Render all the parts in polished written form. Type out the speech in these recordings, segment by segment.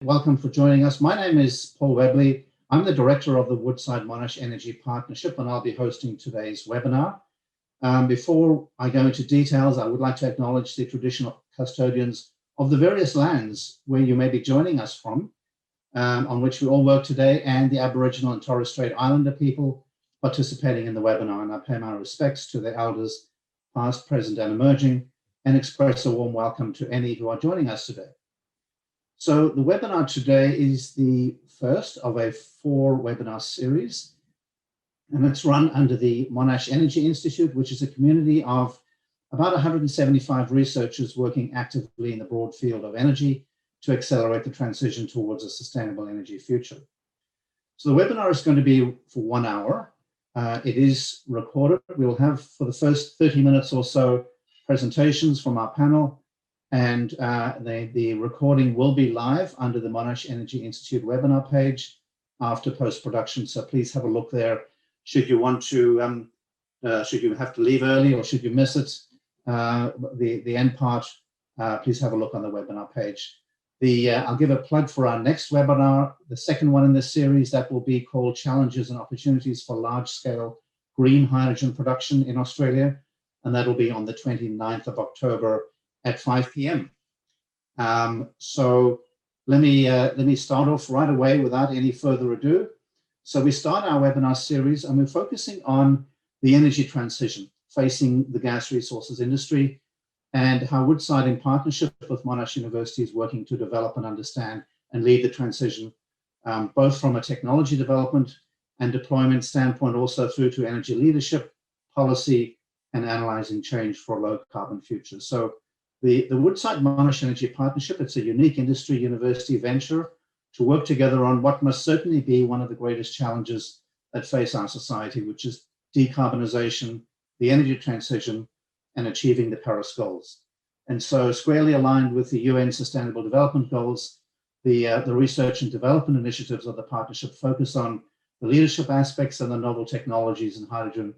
Welcome for joining us. My name is 𝗗𝗲𝗿𝗀𝗲. I'm the director of the Woodside Monash Energy Partnership, and I'll be hosting today's webinar. Before I go into details, I would like to acknowledge the traditional custodians of the various lands where you may be joining us from, on which we all work today, and the Aboriginal and Torres Strait Islander people participating in the webinar. And I pay my respects to the elders, past, present, and emerging, and express a warm welcome to any who are joining us today. So the webinar today is the first of a 4-webinar series, and it's run under the Monash Energy Institute, which is a community of about 175 researchers working actively in the broad field of energy to accelerate the transition towards a sustainable energy future. So the webinar is going to be for 1 hour. It is recorded. We'll have, for the first 30 minutes or so, presentations from our panel. And the recording will be live under the Monash Energy Institute webinar page after post-production. So please have a look there. Should you want to, should you have to leave early or should you miss it, the end part, please have a look on the webinar page. I'll give a plug for our next webinar, the second one in this series, that will be called Challenges and Opportunities for Large-Scale Green Hydrogen Production in Australia. And that'll be on the 29th of October at 5 p.m. So let me start off right away without any further ado. So we start our webinar series and we're focusing on the energy transition facing the gas resources industry and how Woodside, in partnership with Monash University, is working to develop and understand and lead the transition, both from a technology development and deployment standpoint, also through to energy leadership, policy, and analyzing change for a low carbon future. So the Woodside Monash Energy Partnership, it's a unique industry university venture to work together on what must certainly be one of the greatest challenges that face our society, which is decarbonization, the energy transition, and achieving the Paris goals. And so squarely aligned with the UN Sustainable Development Goals, the research and development initiatives of the partnership focus on the leadership aspects and the novel technologies in hydrogen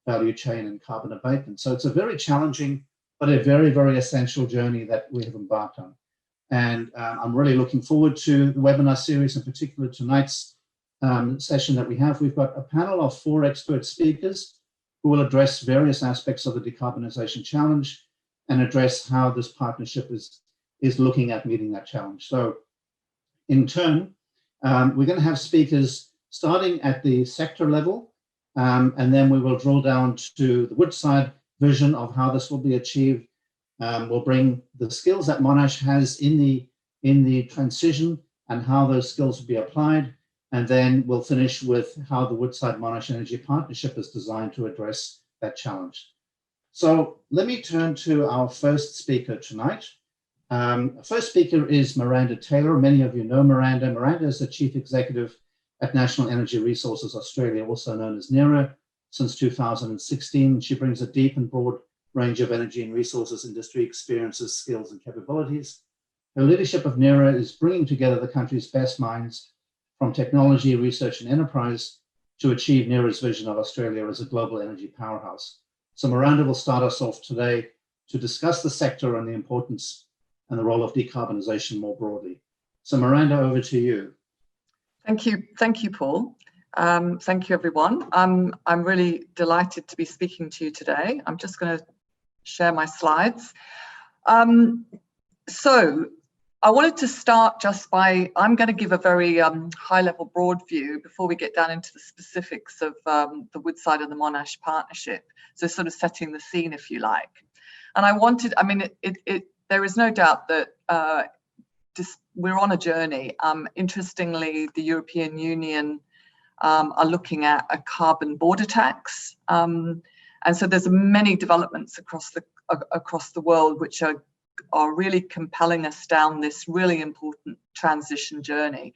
value chain and carbon abatement. So it's a very challenging but a very, very essential journey that we have embarked on. And I'm really looking forward to the webinar series, in particular tonight's session that we have. We've got a panel of 4 expert speakers who will address various aspects of the decarbonization challenge and address how this partnership is looking at meeting that challenge. So in turn, we're going to have speakers starting at the sector level, and then we will drill down to the Woodside vision of how this will be achieved. We'll bring the skills that Monash has in the transition and how those skills will be applied. And then we'll finish with how the Woodside Monash Energy Partnership is designed to address that challenge. So let me turn to our first speaker tonight. First speaker is Miranda Taylor. Many of you know Miranda. Miranda is the Chief Executive at National Energy Resources Australia, also known as NERA, since 2016. She brings a deep and broad range of energy and resources industry experiences, skills, and capabilities. Her leadership of NERA is bringing together the country's best minds from technology, research, and enterprise to achieve NERA's vision of Australia as a global energy powerhouse. So Miranda will start us off today to discuss the sector and the importance and the role of decarbonisation more broadly. So Miranda, over to you. Thank you, Paul. Thank you, everyone. I'm really delighted to be speaking to you today. I'm just going to share my slides. So I wanted to start just by, I'm going to give a very high-level, broad view before we get down into the specifics of the Woodside and the Monash partnership. So sort of setting the scene, if you like. And I wanted, I mean, there is no doubt that we're on a journey. Interestingly, the European Union are looking at a carbon border tax, and so there's many developments across the world which are really compelling us down this really important transition journey.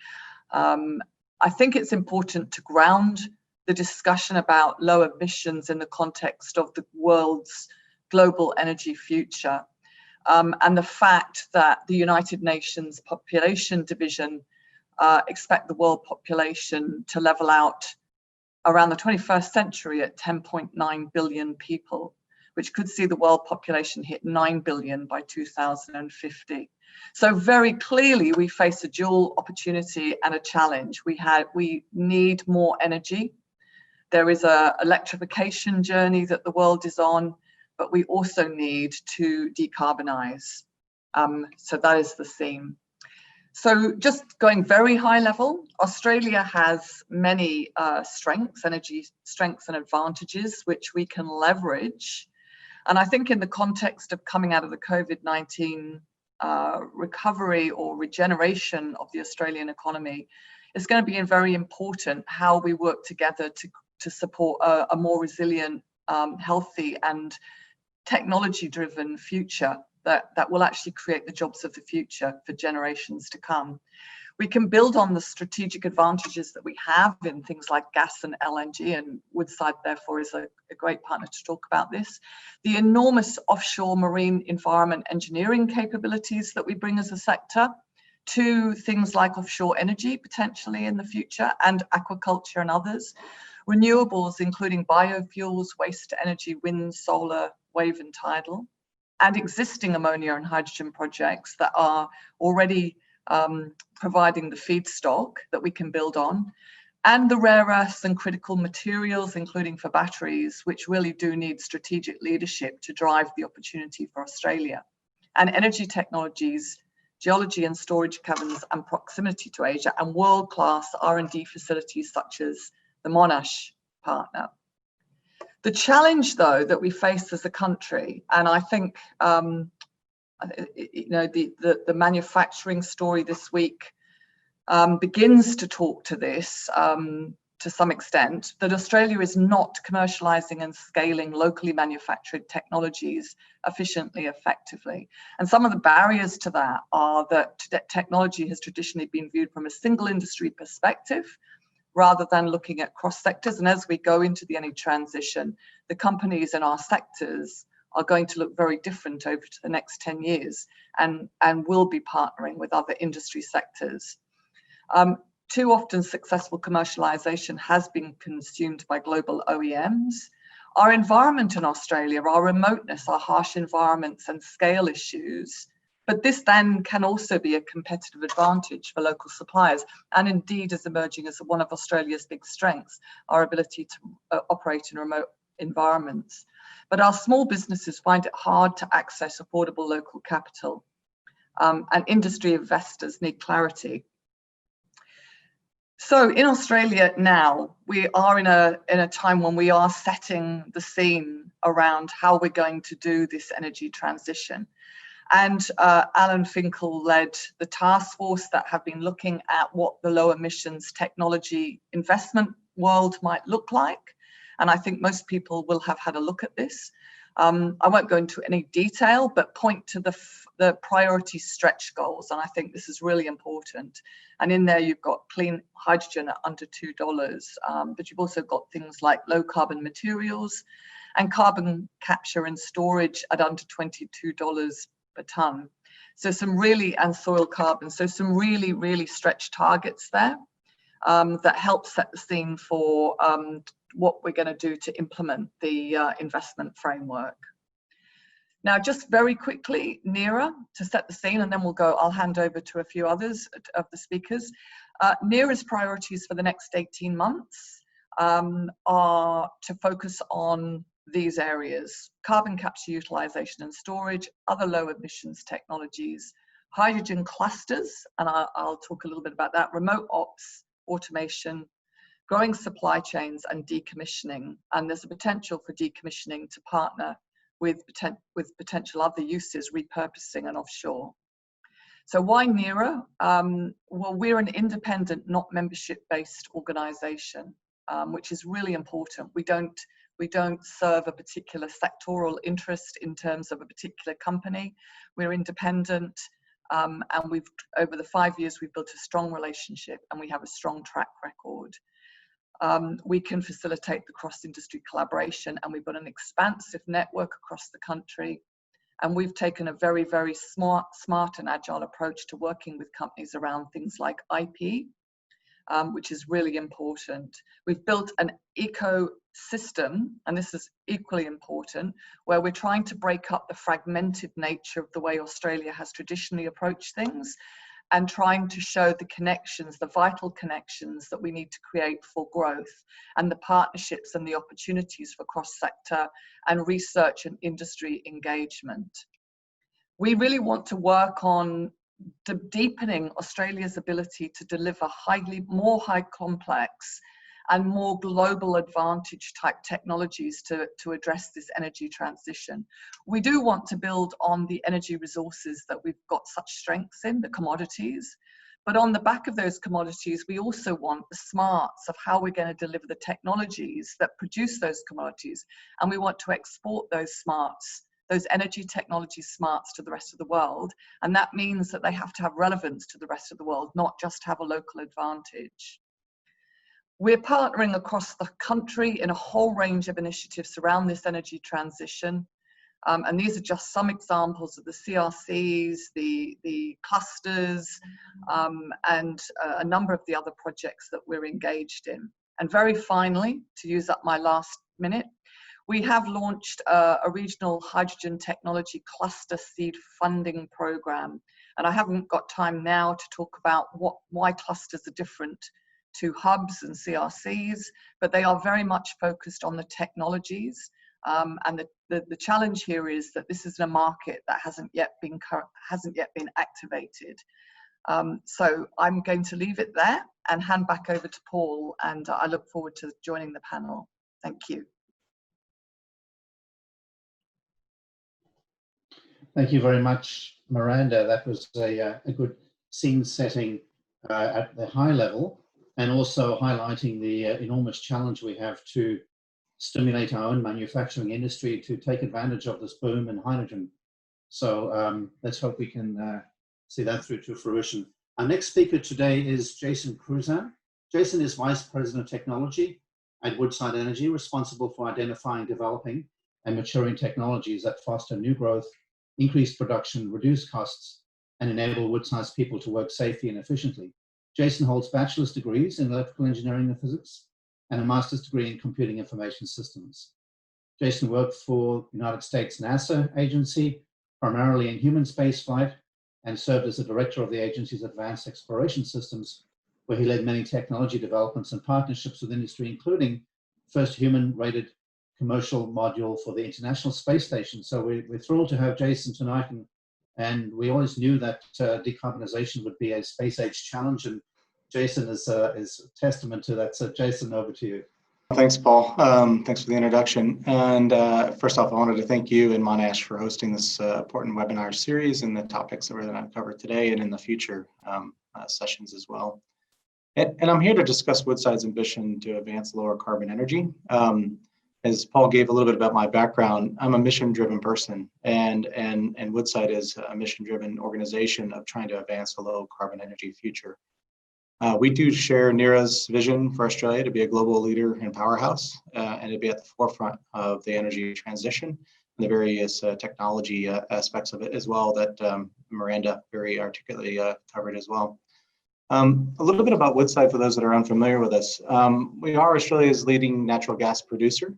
I think it's important to ground the discussion about low emissions in the context of the world's global energy future, and the fact that the United Nations Population Division expect the world population to level out around the 21st century at 10.9 billion people, which could see the world population hit 9 billion by 2050. So very clearly we face a dual opportunity and a challenge. We need more energy. There is an electrification journey that the world is on, but we also need to decarbonize. So that is the theme. So just going very high level, Australia has many strengths, energy strengths and advantages, which we can leverage. And I think in the context of coming out of the COVID-19 recovery or regeneration of the Australian economy, it's going to be very important how we work together to support a more resilient, healthy and technology-driven future that will actually create the jobs of the future for generations to come. We can build on the strategic advantages that we have in things like gas and LNG, and Woodside therefore is a great partner to talk about this. The enormous offshore marine environment engineering capabilities that we bring as a sector to things like offshore energy potentially in the future, and aquaculture and others. Renewables, including biofuels, waste energy, wind, solar, wave and tidal, and existing ammonia and hydrogen projects that are already providing the feedstock that we can build on, and the rare earths and critical materials, including for batteries, which really do need strategic leadership to drive the opportunity for Australia. And energy technologies, geology and storage caverns and proximity to Asia, and world-class R&D facilities such as the Monash partner. The challenge, though, that we face as a country, and I think the manufacturing story this week begins to talk to this to some extent, that Australia is not commercialising and scaling locally manufactured technologies efficiently, effectively. And some of the barriers to that are that technology has traditionally been viewed from a single industry perspective, rather than looking at cross sectors. And as we go into the energy transition, the companies in our sectors are going to look very different over to the next 10 years and will be partnering with other industry sectors. Too often successful commercialization has been consumed by global OEMs. Our environment in Australia, our remoteness, our harsh environments and scale issues, but this then can also be a competitive advantage for local suppliers, and indeed is emerging as one of Australia's big strengths, our ability to operate in remote environments. But our small businesses find it hard to access affordable local capital, and industry investors need clarity. So in Australia now, we are in a time when we are setting the scene around how we're going to do this energy transition. And Alan Finkel led the task force that have been looking at what the low emissions technology investment world might look like. And I think most people will have had a look at this. I won't go into any detail, but point to the priority stretch goals. And I think this is really important. And in there, you've got clean hydrogen at under $2, but you've also got things like low carbon materials and carbon capture and storage at under $22 per tonne. So some really, and soil carbon, so some really, really stretched targets there that help set the scene for what we're going to do to implement the investment framework. Now, just very quickly, 𝗗𝗲, to set the scene, and then I'll hand over to a few others of the speakers. 𝗗𝗲's priorities for the next 18 months are to focus on these areas: carbon capture, utilization and storage, other low emissions technologies, hydrogen clusters, and I'll talk a little bit about that, remote ops, automation, growing supply chains and decommissioning. And there's a potential for decommissioning to partner with potential other uses, repurposing and offshore. So why 𝗗𝗲? Well, we're an independent, not membership-based organization, which is really important. We don't serve a particular sectoral interest in terms of a particular company. We're independent, and over the 5 years, we've built a strong relationship and we have a strong track record. We can facilitate the cross-industry collaboration, and we've got an expansive network across the country. And we've taken a very, very smart and agile approach to working with companies around things like IP, which is really important. We've built an system, and this is equally important, where we're trying to break up the fragmented nature of the way Australia has traditionally approached things, and trying to show the connections, the vital connections that we need to create for growth, and the partnerships and the opportunities for cross-sector and research and industry engagement. We really want to work on deepening Australia's ability to deliver more high complex and more global advantage type technologies to address this energy transition. We do want to build on the energy resources that we've got such strengths in, the commodities, but on the back of those commodities, we also want the smarts of how we're going to deliver the technologies that produce those commodities, and we want to export those smarts, those energy technology smarts, to the rest of the world, and that means that they have to have relevance to the rest of the world, not just have a local advantage. We're partnering across the country in a whole range of initiatives around this energy transition, and these are just some examples of the CRCs, the clusters, and a number of the other projects that we're engaged in. And very finally, to use up my last minute, we have launched a regional hydrogen technology cluster seed funding program. And I haven't got time now to talk about why clusters are different to hubs and CRCs, but they are very much focused on the technologies. And the challenge here is that this is a market that hasn't yet been activated. So I'm going to leave it there and hand back over to Paul, and I look forward to joining the panel. Thank you. Thank you very much, Miranda. That was a good scene setting at the high level, and also highlighting the enormous challenge we have to stimulate our own manufacturing industry to take advantage of this boom in hydrogen. So let's hope we can see that through to fruition. Our next speaker today is Jason Crusan. Jason is Vice President of Technology at Woodside Energy, responsible for identifying, developing, and maturing technologies that foster new growth, increase production, reduce costs, and enable Woodside's people to work safely and efficiently. Jason holds bachelor's degrees in electrical engineering and physics and a master's degree in computing information systems. Jason worked for the United States NASA agency, primarily in human spaceflight, and served as the director of the agency's advanced exploration systems, where he led many technology developments and partnerships with industry, including first human-rated commercial module for the International Space Station. So we're thrilled to have Jason tonight, and we always knew that decarbonization would be a space-age challenge, and Jason is a testament to that. So Jason, over to you. Thanks, Paul. Thanks for the introduction. And first off, I wanted to thank you and Monash for hosting this important webinar series and the topics that we're going to cover today and in the future sessions as well. And I'm here to discuss Woodside's ambition to advance lower carbon energy. As Paul gave a little bit about my background, I'm a mission-driven person, and Woodside is a mission-driven organization of trying to advance a low carbon energy future. We do share NERA's vision for Australia to be a global leader and powerhouse, and to be at the forefront of the energy transition and the various technology aspects of it as well that Miranda very articulately covered as well. A little bit about Woodside for those that are unfamiliar with us. We are Australia's leading natural gas producer,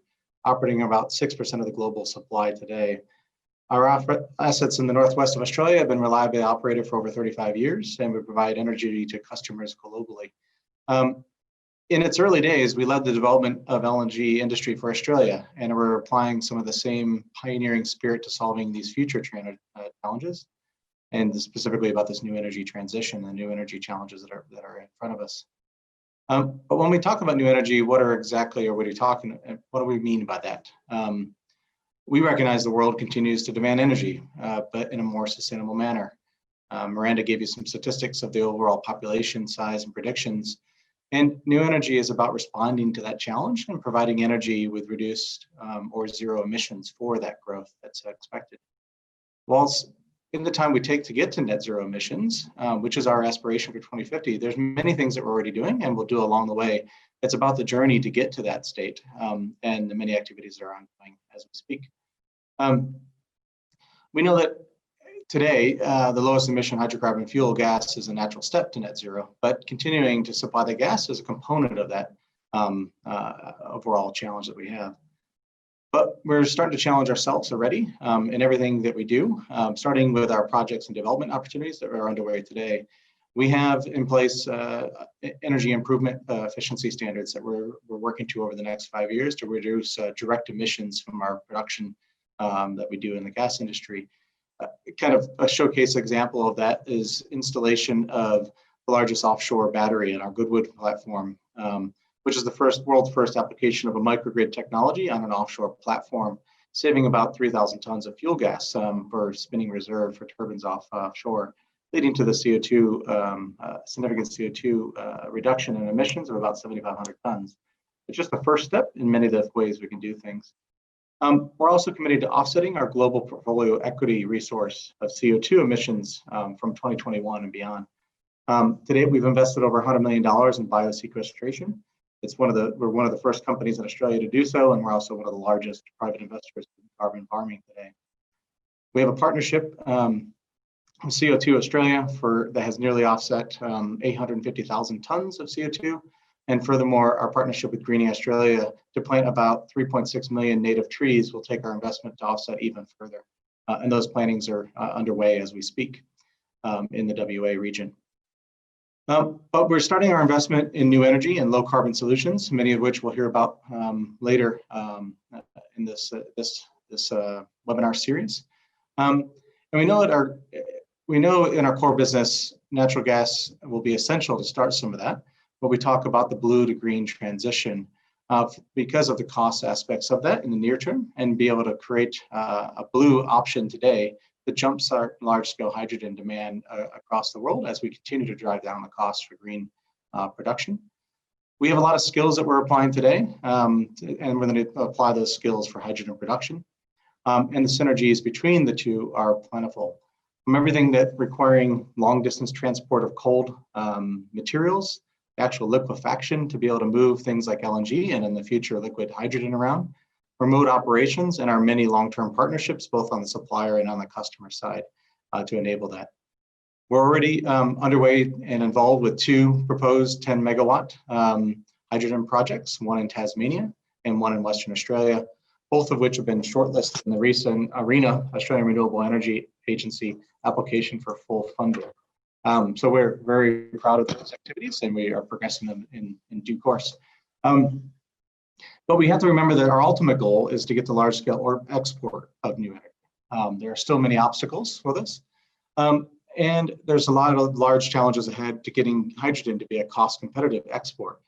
operating about 6% of the global supply today. Our assets in the northwest of Australia have been reliably operated for over 35 years, and we provide energy to customers globally. In its early days, we led the development of LNG industry for Australia, and we're applying some of the same pioneering spirit to solving these future challenges, and specifically about this new energy transition and new energy challenges that are in front of us. But when we talk about new energy, what do we mean by that? We recognize the world continues to demand energy, but in a more sustainable manner. Miranda gave you some statistics of the overall population size and predictions, and new energy is about responding to that challenge and providing energy with reduced or zero emissions for that growth that's expected. Whilst in the time we take to get to net zero emissions, which is our aspiration for 2050, there's many things that we're already doing and we'll do along the way. It's about the journey to get to that state and the many activities that are ongoing as we speak. We know that today, the lowest emission hydrocarbon fuel gas is a natural step to net zero, but continuing to supply the gas is a component of that. overall challenge that we have. But we're starting to challenge ourselves already in everything that we do, starting with our projects and development opportunities that are underway today. We have in place energy improvement efficiency standards that we're working to over the next 5 years to reduce direct emissions from our production that we do in the gas industry. Kind of a showcase example of that is installation of the largest offshore battery in our Goodwood platform, which is the world's first application of a microgrid technology on an offshore platform, saving about 3,000 tons of fuel gas for spinning reserve for turbines offshore, leading to the significant CO2 reduction in emissions of about 7,500 tons. It's just the first step in many of the ways we can do things. We're also committed to offsetting our global portfolio equity resource of CO2 emissions from 2021 and beyond. To date, we've invested over $100 million in biosequestration. We're one of the first companies in Australia to do so, and we're also one of the largest private investors in carbon farming today. We have a partnership with CO2 Australia that has nearly offset 850,000 tons of CO2. And furthermore, our partnership with Greening Australia to plant about 3.6 million native trees will take our investment to offset even further. And those plantings are underway as we speak in the WA region. But we're starting our investment in new energy and low carbon solutions, many of which we'll hear about later in this webinar series. And we know in our core business, natural gas will be essential to start some of that. But we talk about the blue to green transition because of the cost aspects of that in the near term, and be able to create a blue option today that jumpstart large-scale hydrogen demand across the world as we continue to drive down the cost for green production. We have a lot of skills that we're applying today, and we're going to apply those skills for hydrogen production. And the synergies between the two are plentiful. From everything that requiring long-distance transport of cold materials, actual liquefaction to be able to move things like LNG and in the future liquid hydrogen around, remote operations, and our many long-term partnerships, both on the supplier and on the customer side to enable that. We're already underway and involved with 2 proposed 10 megawatt hydrogen projects, one in Tasmania and one in Western Australia, both of which have been shortlisted in the recent ARENA, Australian Renewable Energy Agency, application for full funding. So we're very proud of those activities, and we are progressing them in due course. But we have to remember that our ultimate goal is to get to large scale or export of new energy. There are still many obstacles for this. And there's a lot of large challenges ahead to getting hydrogen to be a cost competitive export.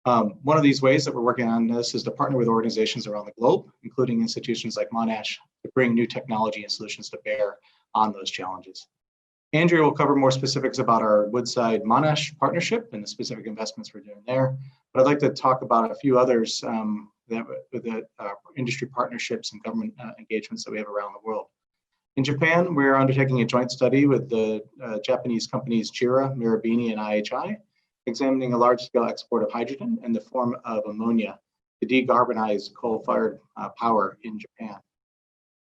One of these ways that we're working on this is to partner with organizations around the globe, including institutions like Monash, to bring new technology and solutions to bear on those challenges. Andrea will cover more specifics about our Woodside Monash partnership and the specific investments we're doing there. But I'd like to talk about a few others with the industry partnerships and government engagements that we have around the world. In Japan, we're undertaking a joint study with the Japanese companies JERA, Marubeni, and IHI, examining a large-scale export of hydrogen in the form of ammonia to decarbonize coal-fired power in Japan.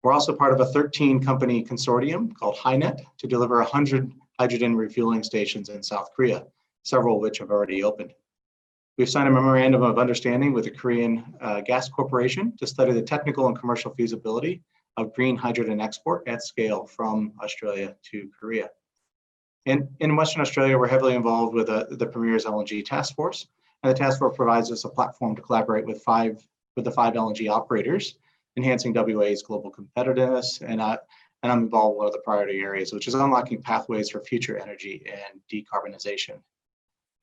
We're also part of a 13-company consortium called HyNet to deliver 100 hydrogen refueling stations in South Korea, several of which have already opened. We've signed a memorandum of understanding with the Korean Gas Corporation to study the technical and commercial feasibility of green hydrogen export at scale from Australia to Korea. And in Western Australia, we're heavily involved with the Premier's LNG Task Force. And the task force provides us a platform to collaborate with the 5 LNG operators, enhancing WA's global competitiveness, and I'm involved in one of the priority areas, which is unlocking pathways for future energy and decarbonization.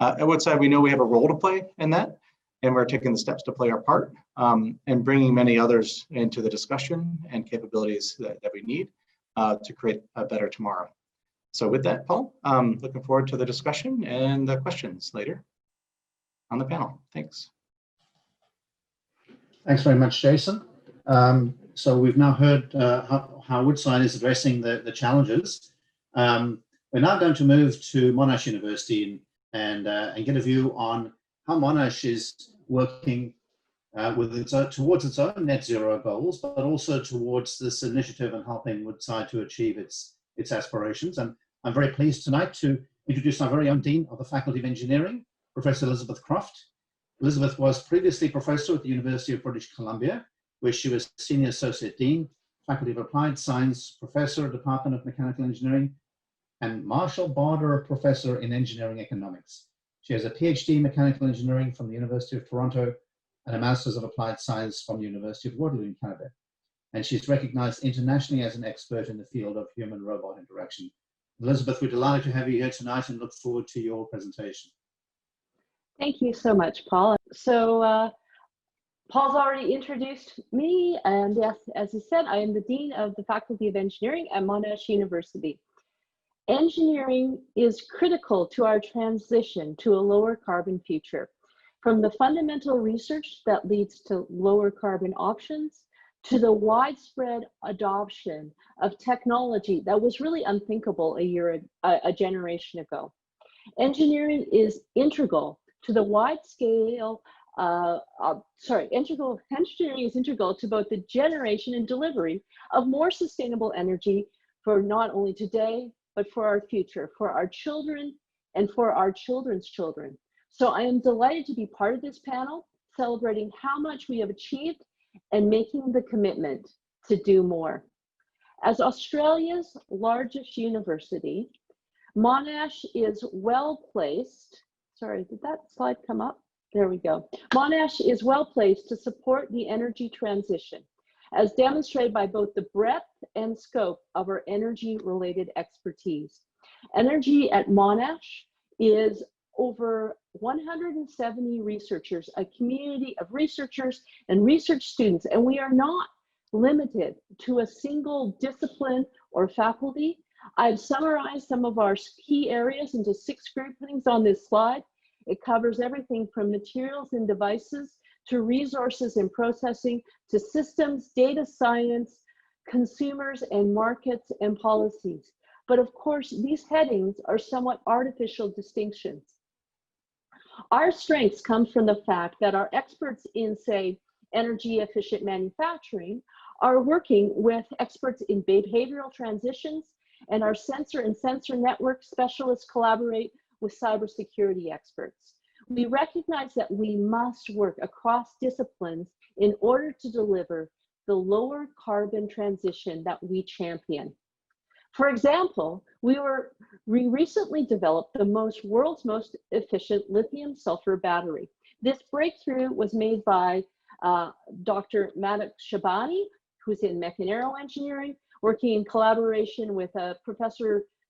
At Woodside, we know we have a role to play in that, and we're taking the steps to play our part and bringing many others into the discussion and capabilities that we need to create a better tomorrow. So with that, Paul, looking forward to the discussion and the questions later on the panel. Thanks. Thanks very much, Jason. So we've now heard how Woodside is addressing the challenges. We're now going to move to Monash University and get a view on how Monash is working towards its own net zero goals, but also towards this initiative and helping Woodside to achieve its aspirations. And I'm very pleased tonight to introduce our very own Dean of the Faculty of Engineering, Professor Elizabeth Croft. Elizabeth was previously professor at the University of British Columbia, where she was Senior Associate Dean, Faculty of Applied Science, Professor, Department of Mechanical Engineering, and Marshall Barder Professor in Engineering Economics. She has a PhD in Mechanical Engineering from the University of Toronto and a Master's of Applied Science from the University of Waterloo in Canada. And she's recognized internationally as an expert in the field of human-robot interaction. Elizabeth, we're delighted to have you here tonight and look forward to your presentation. Thank you so much, Paul. So Paul's already introduced me, and yes, as he said, I am the Dean of the Faculty of Engineering at Monash University. Engineering is critical to our transition to a lower carbon future. From the fundamental research that leads to lower carbon options, to the widespread adoption of technology that was really unthinkable a generation ago. Engineering is integral to the engineering is integral to both the generation and delivery of more sustainable energy for not only today, but for our future, for our children and for our children's children. So I am delighted to be part of this panel, celebrating how much we have achieved and making the commitment to do more. As Australia's largest university, Monash is well placed. Sorry, did that slide come up? There we go. Monash is well placed to support the energy transition, as demonstrated by both the breadth and scope of our energy-related expertise. Energy at Monash is over 170 researchers, a community of researchers and research students, and we are not limited to a single discipline or faculty. I've summarized some of our key areas into 6 groupings on this slide. It covers everything from materials and devices to resources and processing to systems, data science, consumers and markets and policies. But of course, these headings are somewhat artificial distinctions. Our strengths come from the fact that our experts in, say, energy efficient manufacturing are working with experts in behavioral transitions, and our sensor and sensor network specialists collaborate with cybersecurity experts. We recognize that we must work across disciplines in order to deliver the lower carbon transition that we champion. For example, we recently developed the world's most efficient lithium sulfur battery. This breakthrough was made by Dr. 𝗻𝗁𝗲𝗄, who's in mechanical engineering, working in collaboration with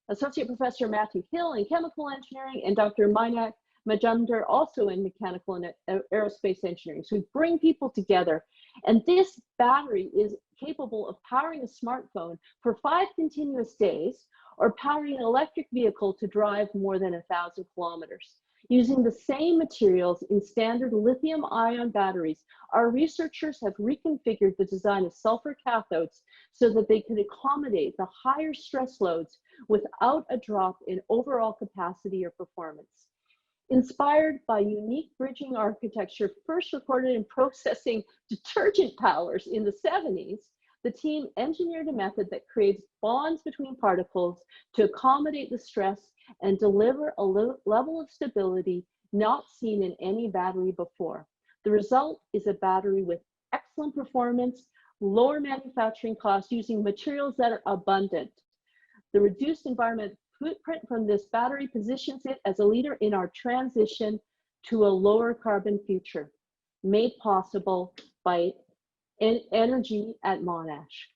Associate Professor Matthew Hill in chemical engineering, and Dr. 𝗻𝗁𝗲𝗄, also in mechanical and aerospace engineering. So we bring people together, and this battery is capable of powering a smartphone for 5 continuous days, or powering an electric vehicle to drive more than 1,000 kilometers. Using the same materials in standard lithium-ion batteries, our researchers have reconfigured the design of sulfur cathodes so that they can accommodate the higher stress loads without a drop in overall capacity or performance. Inspired by unique bridging architecture first recorded in processing detergent powders in the 70s, the team engineered a method that creates bonds between particles to accommodate the stress and deliver a level of stability not seen in any battery before. The result is a battery with excellent performance, lower manufacturing costs using materials that are abundant. The reduced environmental footprint from this battery positions it as a leader in our transition to a lower carbon future, made possible by energy at Monash.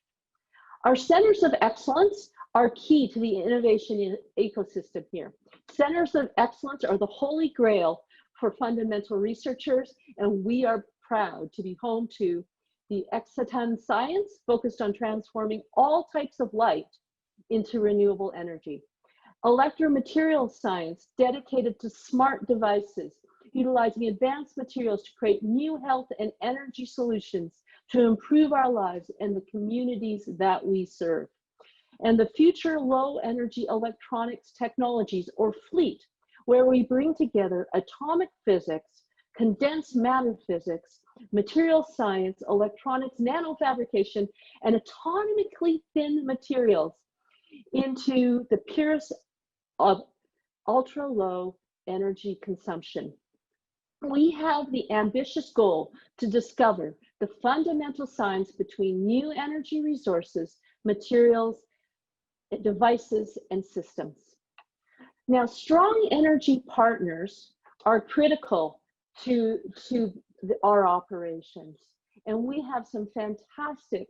Our centers of excellence are key to the innovation ecosystem here. Centers of excellence are the holy grail for fundamental researchers, and we are proud to be home to the Exciton Science, focused on transforming all types of light into renewable energy. Electromaterials Science, dedicated to smart devices, utilizing advanced materials to create new health and energy solutions to improve our lives and the communities that we serve. And the Future Low Energy Electronics Technologies, or FLEET, where we bring together atomic physics, condensed matter physics, material science, electronics, nanofabrication, and atomically thin materials into the purest of ultra-low energy consumption. We have the ambitious goal to discover the fundamental science between new energy resources, materials, devices, and systems. Now, strong energy partners are critical to our operations, and we have some fantastic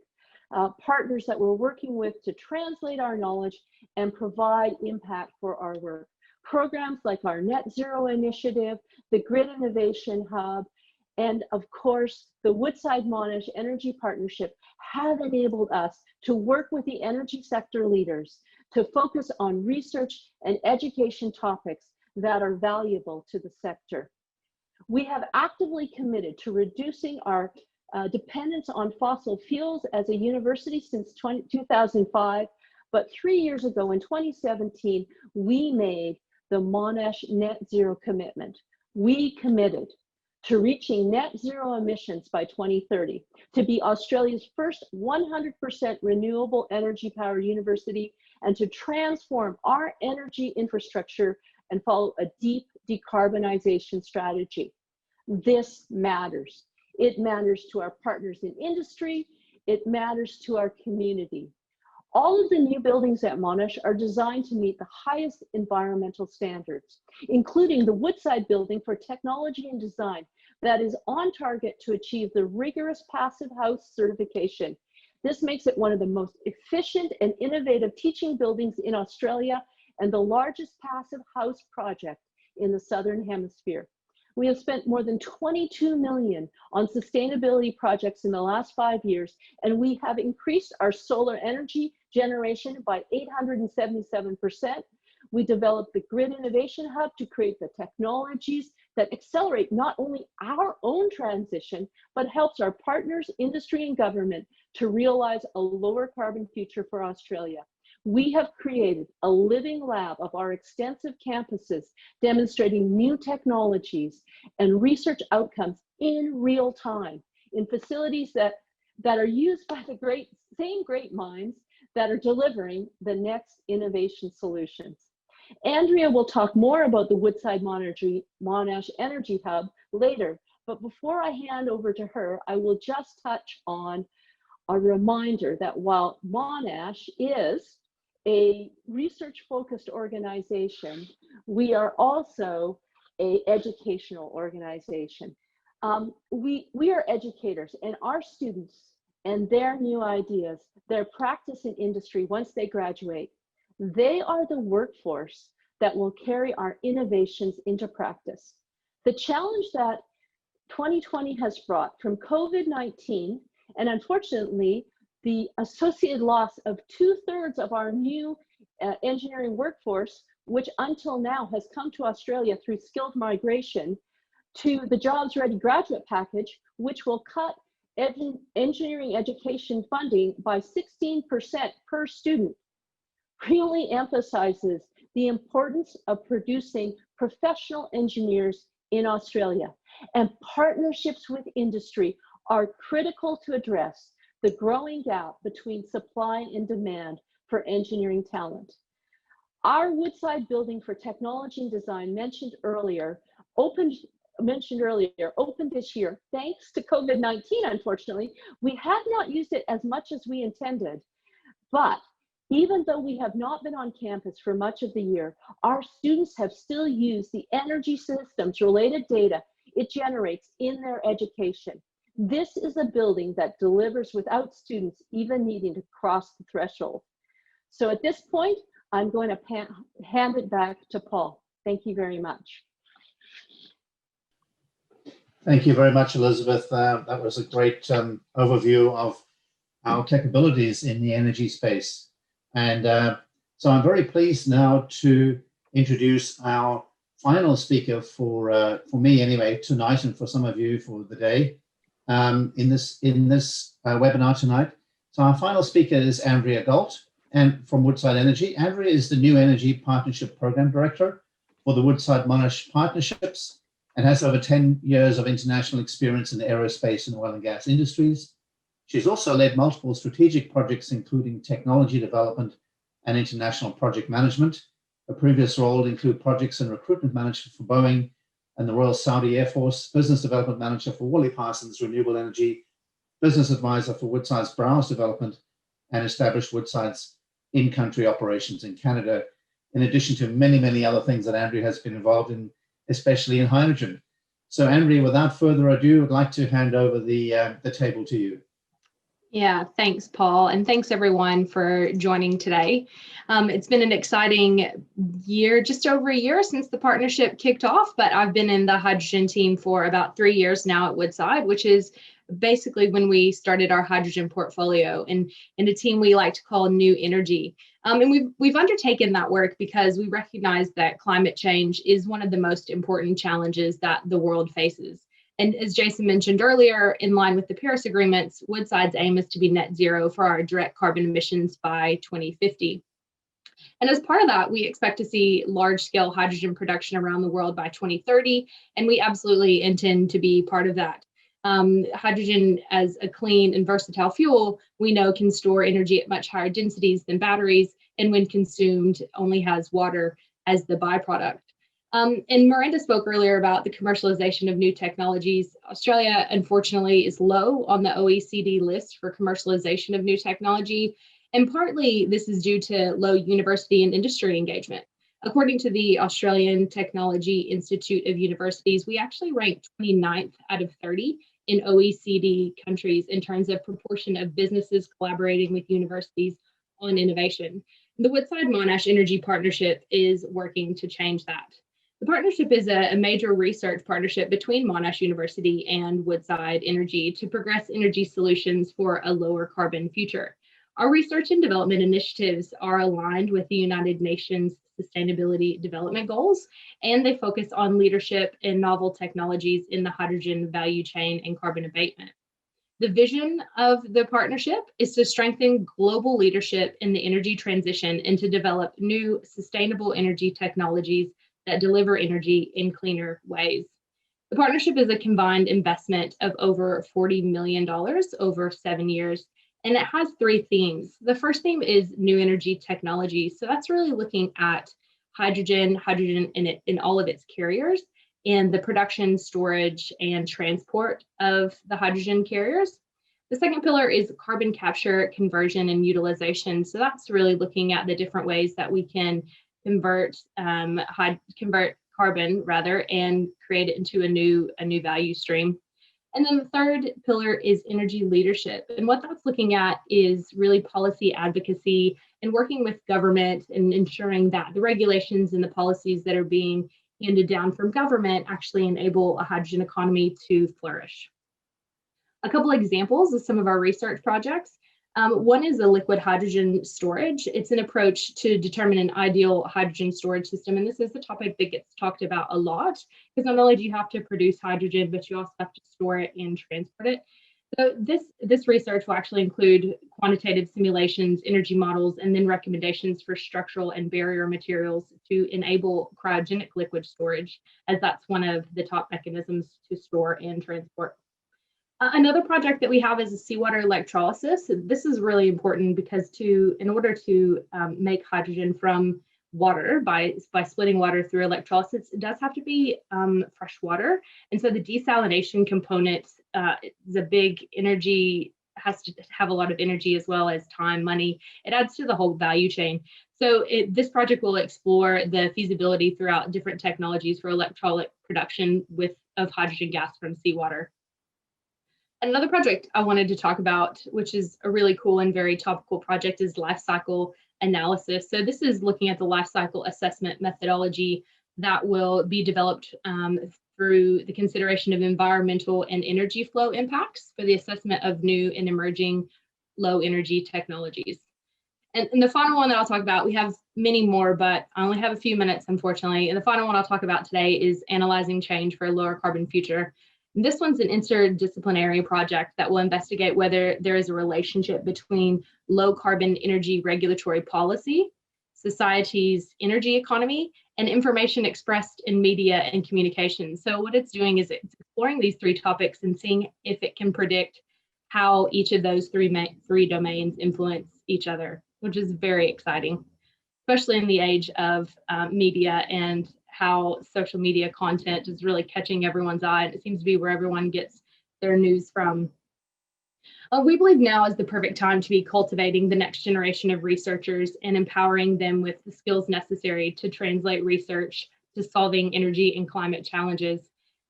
partners that we're working with to translate our knowledge and provide impact for our work. Programs like our Net Zero Initiative, the Grid Innovation Hub, and of course, the Woodside Monash Energy Partnership have enabled us to work with the energy sector leaders to focus on research and education topics that are valuable to the sector. We have actively committed to reducing our dependence on fossil fuels as a university since 2005, but 3 years ago in 2017, we made the Monash Net Zero commitment. We committed to reaching net zero emissions by 2030, to be Australia's first 100% renewable energy powered university, and to transform our energy infrastructure and follow a deep decarbonization strategy. This matters. It matters to our partners in industry. It matters to our community. All of the new buildings at Monash are designed to meet the highest environmental standards, including the Woodside building for technology and design that is on target to achieve the rigorous Passive House certification. This makes it one of the most efficient and innovative teaching buildings in Australia and the largest Passive House project in the Southern Hemisphere. We have spent more than 22 million on sustainability projects in the last 5 years, and we have increased our solar energy generation by 877%. We developed the Grid Innovation Hub to create the technologies that accelerate not only our own transition, but helps our partners, industry, and government to realize a lower carbon future for Australia. We have created a living lab of our extensive campuses, demonstrating new technologies and research outcomes in real time in facilities that are used by the same great minds that are delivering the next innovation solutions. Andrea will talk more about the Woodside Monash Energy Hub later, but before I hand over to her, I will just touch on a reminder that while Monash is a research-focused organization, we are also an educational organization. We are educators, and our students and their new ideas, their practice in industry once they graduate, they are the workforce that will carry our innovations into practice. The challenge that 2020 has brought from COVID-19, and unfortunately, the associated loss of 2/3 of our new engineering workforce, which until now has come to Australia through skilled migration, to the Jobs Ready graduate package, which will cut engineering education funding by 16% per student, really emphasizes the importance of producing professional engineers in Australia. And partnerships with industry are critical to address the growing gap between supply and demand for engineering talent. Our Woodside building for technology and design mentioned earlier opened this year. Thanks to COVID-19, unfortunately, we have not used it as much as we intended. But even though we have not been on campus for much of the year, our students have still used the energy systems related data it generates in their education. This is a building that delivers without students even needing to cross the threshold. So at this point, I'm going to hand it back to Paul. Thank you very much. Thank you very much, Elizabeth. That was a great overview of our capabilities in the energy space. And so I'm very pleased now to introduce our final speaker for me anyway tonight, and for some of you for the day in this webinar tonight. So our final speaker is Andrea Galt, and from Woodside Energy. Andrea is the New Energy Partnership Program Director for the Woodside Monash Partnerships, and has over 10 years of international experience in the aerospace and oil and gas industries. She's also led multiple strategic projects, including technology development and international project management. Her previous role include projects and recruitment management for Boeing, and the Royal Saudi Air Force, Business Development Manager for Worley Parsons Renewable Energy, Business Advisor for Woodside's Browse Development, and established Woodside's in-country operations in Canada, in addition to many, many other things that Andrea has been involved in, especially in hydrogen. So Andrea, without further ado, I'd like to hand over the table to you. Yeah, thanks, Paul, and thanks everyone for joining today. It's been an exciting year, just over a year since the partnership kicked off, but I've been in the hydrogen team for about 3 years now at Woodside, which is basically when we started our hydrogen portfolio and a team we like to call New Energy. And we've undertaken that work because we recognize that climate change is one of the most important challenges that the world faces. And as Jason mentioned earlier, in line with the Paris agreements, Woodside's aim is to be net zero for our direct carbon emissions by 2050. And as part of that, we expect to see large-scale hydrogen production around the world by 2030, and we absolutely intend to be part of that. Hydrogen, as a clean and versatile fuel, we know can store energy at much higher densities than batteries, and when consumed, only has water as the byproduct. And Miranda spoke earlier about the commercialization of new technologies. Australia, unfortunately, is low on the OECD list for commercialization of new technology, and partly this is due to low university and industry engagement. According to the Australian Technology Institute of Universities, we actually ranked 29th out of 30 in OECD countries in terms of proportion of businesses collaborating with universities on innovation. The Woodside Monash Energy Partnership is working to change that. The partnership is a major research partnership between Monash University and Woodside Energy to progress energy solutions for a lower carbon future. Our research and development initiatives are aligned with the United Nations Sustainability Development Goals, and they focus on leadership in novel technologies in the hydrogen value chain and carbon abatement. The vision of the partnership is to strengthen global leadership in the energy transition and to develop new sustainable energy technologies that deliver energy in cleaner ways. The partnership is a combined investment of over $40 million over 7 years, and it has 3 themes. The first theme is new energy technology. So that's really looking at hydrogen in all of its carriers, and the production, storage, and transport of the hydrogen carriers. The second pillar is carbon capture, conversion, and utilization. So that's really looking at the different ways that we can convert carbon and create it into a new value stream. And then the third pillar is energy leadership. And what that's looking at is really policy advocacy and working with government and ensuring that the regulations and the policies that are being handed down from government actually enable a hydrogen economy to flourish. A couple examples of some of our research projects. One is a liquid hydrogen storage. It's an approach to determine an ideal hydrogen storage system. And this is the topic that gets talked about a lot, because not only do you have to produce hydrogen, but you also have to store it and transport it. So this research will actually include quantitative simulations, energy models, and then recommendations for structural and barrier materials to enable cryogenic liquid storage, as that's one of the top mechanisms to store and transport. Another project that we have is a seawater electrolysis. This is really important because in order to make hydrogen from water by splitting water through electrolysis, it does have to be fresh water. And so the desalination component is a big energy, has to have a lot of energy as well as time, money. It adds to the whole value chain. So this project will explore the feasibility throughout different technologies for electrolytic production of hydrogen gas from seawater. Another project I wanted to talk about, which is a really cool and very topical project, is life cycle analysis. So this is looking at the life cycle assessment methodology that will be developed through the consideration of environmental and energy flow impacts for the assessment of new and emerging low energy technologies. And the final one that I'll talk about, we have many more, but I only have a few minutes, unfortunately. And the final one I'll talk about today is analyzing change for a lower carbon future. And this one's an interdisciplinary project that will investigate whether there is a relationship between low carbon energy regulatory policy, society's energy economy, and information expressed in media and communication. So what it's doing is it's exploring these 3 topics and seeing if it can predict how each of those three domains influence each other, which is very exciting, especially in the age of media and how social media content is really catching everyone's eye. It seems to be where everyone gets their news from. We believe now is the perfect time to be cultivating the next generation of researchers and empowering them with the skills necessary to translate research to solving energy and climate challenges.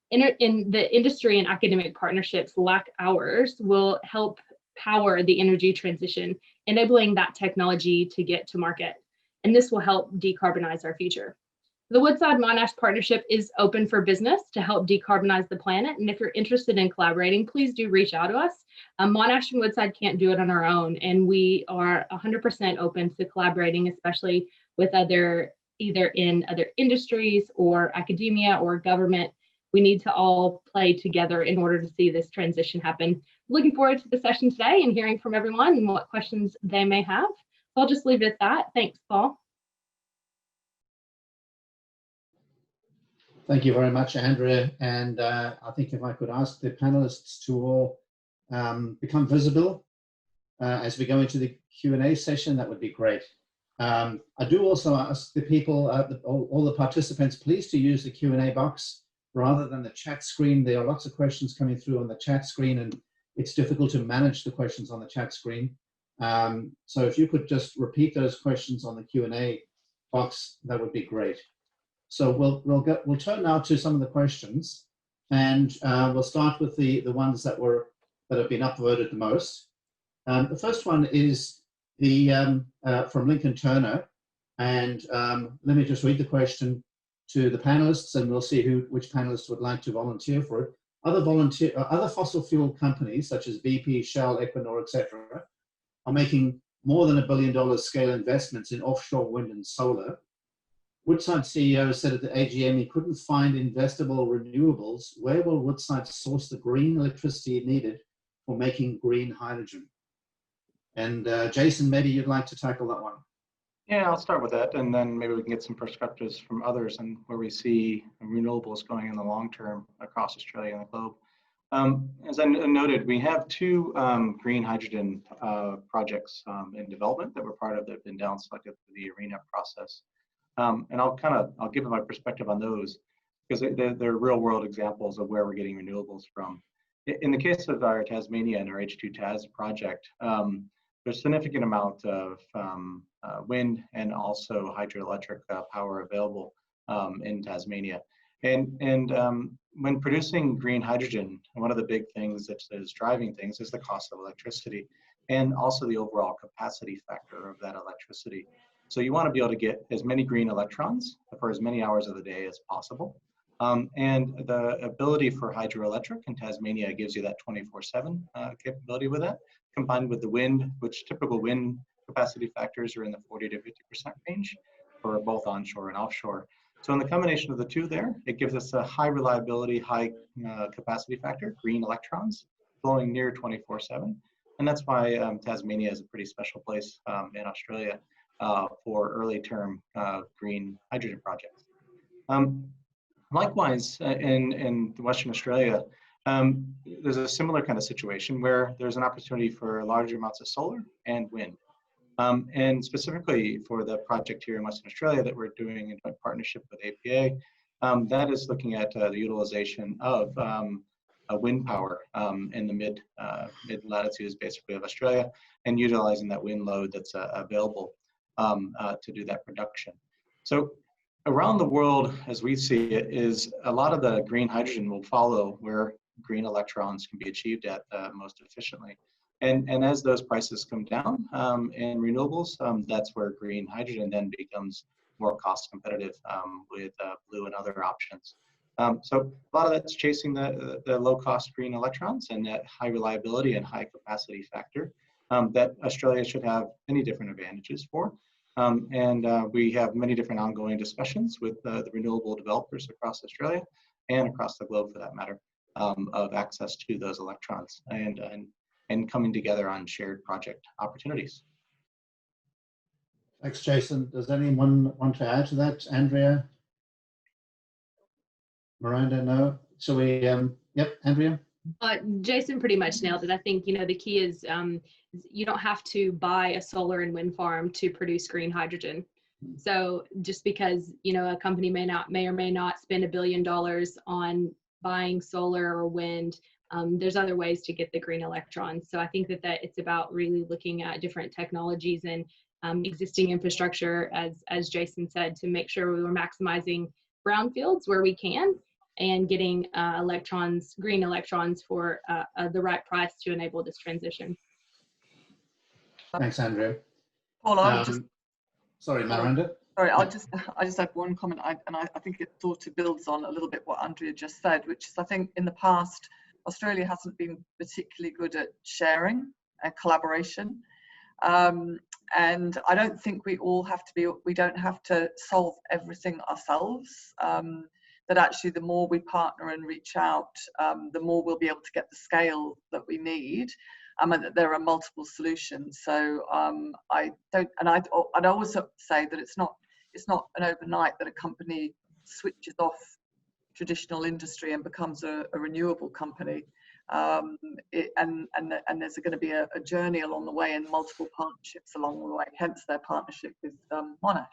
In the industry and academic partnerships like ours will help power the energy transition, enabling that technology to get to market. And this will help decarbonize our future. The Woodside Monash partnership is open for business to help decarbonize the planet. And if you're interested in collaborating, please do reach out to us. Monash and Woodside can't do it on our own. And we are 100% open to collaborating, especially with either in other industries or academia or government. We need to all play together in order to see this transition happen. Looking forward to the session today and hearing from everyone and what questions they may have. So I'll just leave it at that. Thanks, Paul. Thank you very much, Andrea. And I think if I could ask the panelists to all become visible as we go into the Q&A session, that would be great. I do also ask the people, all the participants, please to use the Q&A box rather than the chat screen. There are lots of questions coming through on the chat screen, and it's difficult to manage the questions on the chat screen. So if you could just repeat those questions on the Q&A box, that would be great. So we'll turn now to some of the questions, and we'll start with the ones that have been upvoted the most. The first one is from Lincoln Turner, and let me just read the question to the panelists, and we'll see which panelists would like to volunteer for it. Other fossil fuel companies such as BP, Shell, Equinor, etc., are making more than $1 billion scale investments in offshore wind and solar. Woodside CEO said at the AGM he couldn't find investable renewables. Where will Woodside source the green electricity needed for making green hydrogen? And Jason, maybe you'd like to tackle that one. Yeah, I'll start with that, and then maybe we can get some perspectives from others and where we see renewables going in the long term across Australia and the globe. As I noted, we have two green hydrogen projects in development that were part of that have been down selected through the ARENA process. And I'll give my perspective on those because they're real world examples of where we're getting renewables from. In the case of our Tasmania and our H2TAS project, there's a significant amount of wind and also hydroelectric power available in Tasmania. And when producing green hydrogen, one of the big things that is driving things is the cost of electricity and also the overall capacity factor of that electricity. So you want to be able to get as many green electrons for as many hours of the day as possible. And the ability for hydroelectric in Tasmania gives you that 24/7 capability with that, combined with the wind, which typical wind capacity factors are in the 40 to 50% range for both onshore and offshore. So in the combination of the two there, it gives us a high reliability, high capacity factor, green electrons flowing near 24/7. And that's why Tasmania is a pretty special place in Australia for early term green hydrogen projects. Likewise, in Western Australia, there's a similar kind of situation where there's an opportunity for large amounts of solar and wind. And specifically for the project here in Western Australia that we're doing in partnership with APA, that is looking at the utilization of wind power in the mid latitudes basically of Australia, and utilizing that wind load that's available to do that production. So around the world, as we see it, is a lot of the green hydrogen will follow where green electrons can be achieved at most efficiently. And as those prices come down in renewables, that's where green hydrogen then becomes more cost competitive with blue and other options. So a lot of that's chasing the low cost green electrons and that high reliability and high capacity factor that Australia should have many different advantages for. And we have many different ongoing discussions with the renewable developers across Australia and across the globe for that matter of access to those electrons and coming together on shared project opportunities. Thanks, Jason. Does anyone want to add to that? Andrea? Miranda? No? So we, yep, Andrea? Jason pretty much nailed it. I think, the key is you don't have to buy a solar and wind farm to produce green hydrogen. So just because, you know, a company may or may not spend $1 billion on buying solar or wind, there's other ways to get the green electrons. So I think that it's about really looking at different technologies and existing infrastructure, as Jason said, to make sure we were maximizing brownfields where we can and getting green electrons for the right price to enable this transition. Thanks, Andrea. Paul, I would just Sorry, Miranda. Sorry, I just have one comment, I think it sort of builds on a little bit what Andrea just said, which is I think in the past Australia hasn't been particularly good at sharing and collaboration, and I don't think we don't have to solve everything ourselves. That actually the more we partner and reach out, the more we'll be able to get the scale that we need. And that there are multiple solutions. So I'd also say that it's not an overnight that a company switches off traditional industry and becomes a renewable company. And there's going to be a journey along the way and multiple partnerships along the way. Hence their partnership with Monash.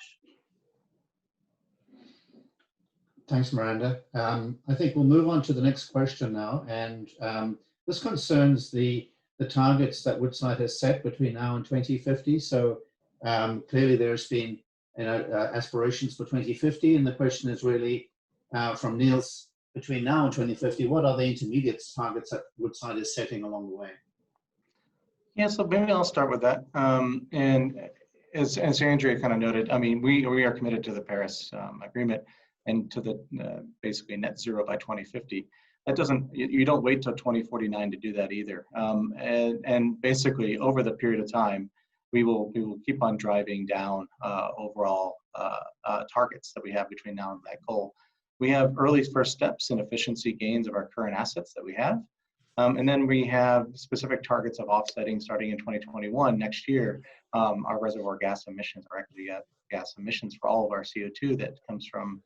Thanks, Miranda. I think we'll move on to the next question now, and this concerns the targets that Woodside has set between now and 2050. So clearly there's been aspirations for 2050, and the question is really from Niels, between now and 2050, what are the intermediate targets that Woodside is setting along the way? Yeah, so maybe I'll start with that. And as Andrea kind of noted, I mean, we are committed to the Paris Agreement and to the basically net zero by 2050. That doesn't, you don't wait till 2049 to do that either. And basically over the period of time, we will keep on driving down overall targets that we have between now and that goal. We have early first steps in efficiency gains of our current assets that we have. And then we have specific targets of offsetting starting in 2021, next year, our reservoir gas emissions, or actually gas emissions for all of our CO2 that comes from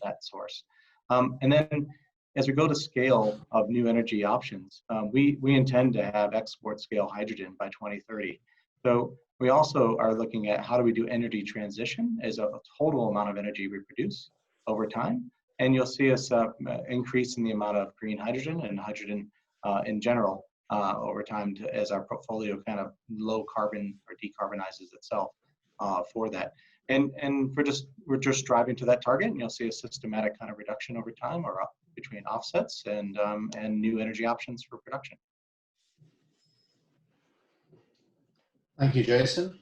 that source. And then as we go to scale of new energy options, we intend to have export scale hydrogen by 2030. So we also are looking at how do we do energy transition as a total amount of energy we produce over time. And you'll see us increase in the amount of green hydrogen and hydrogen in general over time as our portfolio kind of low carbon or decarbonizes itself for that. And we're just driving to that target, and you'll see a systematic kind of reduction over time, or between offsets and new energy options for production. Thank you, Jason.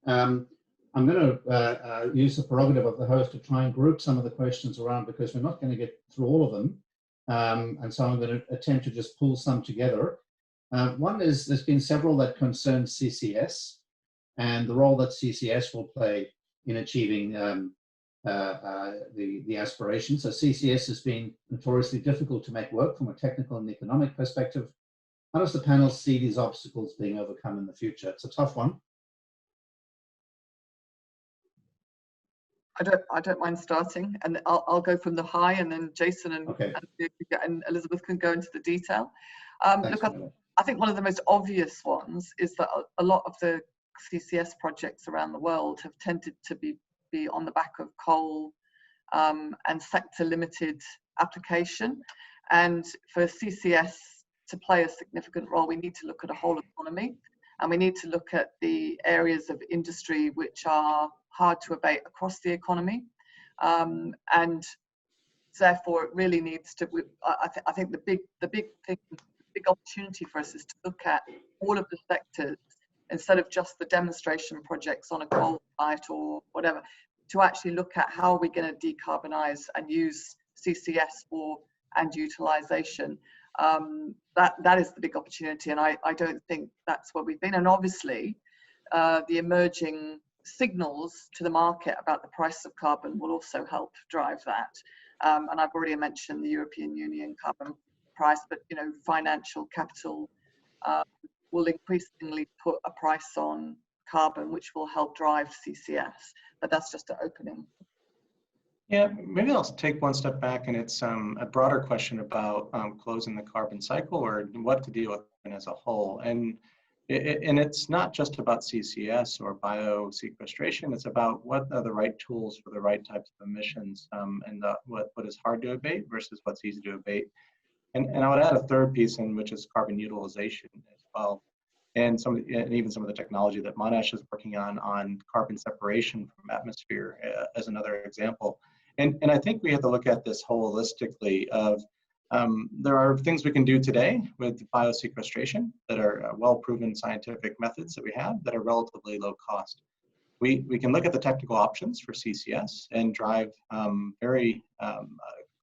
I'm going to use the prerogative of the host to try and group some of the questions around, because we're not going to get through all of them. And so I'm going to attempt to just pull some together. One is, there's been several that concern CCS and the role that CCS will play in achieving the aspirations. So CCS has been notoriously difficult to make work from a technical and economic perspective. How does the panel see these obstacles being overcome in the future? It's a tough one. I don't mind starting, and I'll go from the high, and then Jason and Elizabeth can go into the detail. Look, I think one of the most obvious ones is that a lot of the CCS projects around the world have tended to be on the back of coal and sector limited application. And for CCS to play a significant role, we need to look at a whole economy, and we need to look at the areas of industry which are hard to abate across the economy. And therefore it really needs to, I think the big opportunity for us is to look at all of the sectors, instead of just the demonstration projects on a coal site or whatever, to actually look at how we're going to decarbonize and use CCS for and utilization. That is the big opportunity, and I don't think that's where we've been. And obviously the emerging signals to the market about the price of carbon will also help drive that. And I've already mentioned the European Union carbon price, but financial capital will increasingly put a price on carbon, which will help drive CCS. But that's just an opening. Yeah, maybe I'll take one step back, and it's a broader question about closing the carbon cycle, or what to deal with as a whole. And And it's not just about CCS or biosequestration. It's about what are the right tools for the right types of emissions, and what is hard to abate versus what's easy to abate. And I would add a third piece in, which is carbon utilization as well. And even some of the technology that Monash is working on carbon separation from atmosphere as another example. And I think we have to look at this holistically of there are things we can do today with biosequestration that are well-proven scientific methods that we have that are relatively low cost. We can look at the technical options for CCS and drive very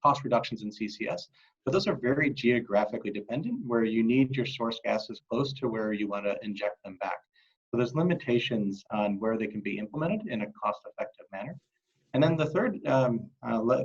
cost reductions in CCS, but those are very geographically dependent, where you need your source gases close to where you want to inject them back. So there's limitations on where they can be implemented in a cost-effective manner. And then the third